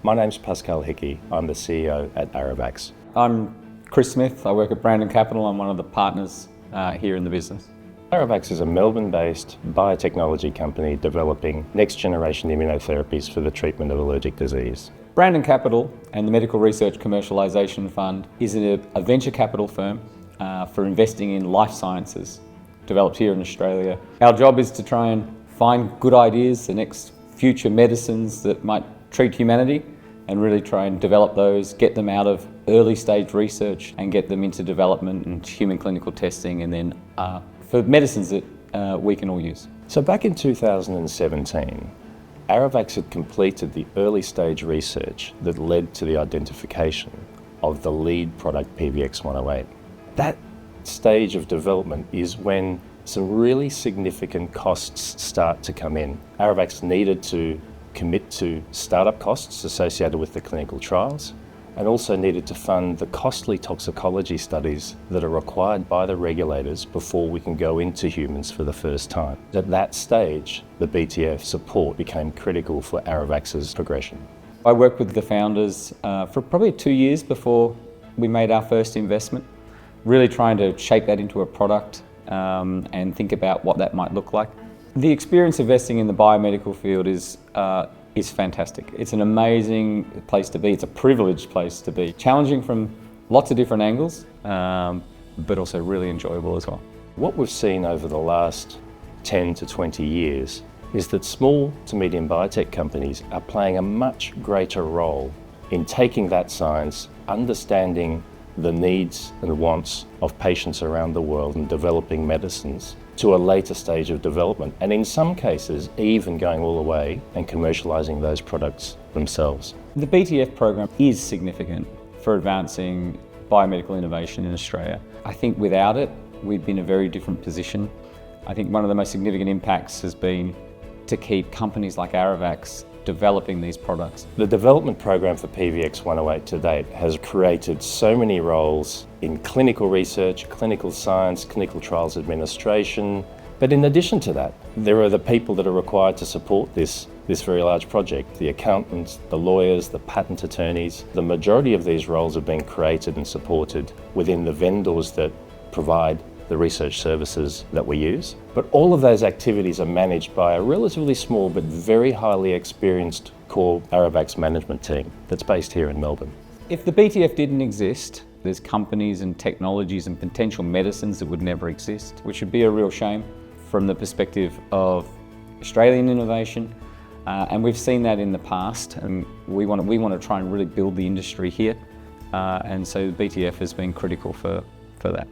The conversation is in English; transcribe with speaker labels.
Speaker 1: My name's Pascal Hickey. I'm the CEO at Aravax.
Speaker 2: I'm Chris Smith. I work at Brandon Capital. I'm one of the partners here in the business.
Speaker 1: Aravax is a Melbourne-based biotechnology company developing next-generation immunotherapies for the treatment of allergic disease.
Speaker 2: Brandon Capital and the Medical Research Commercialisation Fund is a venture capital firm for investing in life sciences developed here in Australia. Our job is to try and find good ideas, the next future medicines that might treat humanity, and really try and develop those, get them out of early stage research and get them into development and human clinical testing, and then for medicines that we can all use.
Speaker 1: So back in 2017, Aravax had completed the early stage research that led to the identification of the lead product PVX-108. That stage of development is when some really significant costs start to come in. Aravax needed to commit to startup costs associated with the clinical trials, and also needed to fund the costly toxicology studies that are required by the regulators before we can go into humans for the first time. At that stage, the BTF support became critical for Aravax's progression.
Speaker 2: I worked with the founders for probably 2 years before we made our first investment, really trying to shape that into a product and think about what that might look like. The experience investing in the biomedical field is fantastic. It's an amazing place to be. It's a privileged place to be. Challenging from lots of different angles, but also really enjoyable as well.
Speaker 1: What we've seen over the last 10 to 20 years is that small to medium biotech companies are playing a much greater role in taking that science, understanding the needs and wants of patients around the world, and developing medicines to a later stage of development, and in some cases even going all the way and commercialising those products themselves.
Speaker 2: The BTF program is significant for advancing biomedical innovation in Australia. I think without it, we'd be in a very different position. I think one of the most significant impacts has been to keep companies like Aravax developing these products.
Speaker 1: The development program for PVX-108 to date has created so many roles in clinical research, clinical science, clinical trials administration. But in addition to that, there are the people that are required to support this very large project: the accountants, the lawyers, the patent attorneys. The majority of these roles have been created and supported within the vendors that provide the research services that we use. But all of those activities are managed by a relatively small but very highly experienced core Aravax management team that's based here in Melbourne.
Speaker 2: If the BTF didn't exist, there's companies and technologies and potential medicines that would never exist, which would be a real shame from the perspective of Australian innovation. And we've seen that in the past, and we want to try and really build the industry here. And so the BTF has been critical for that.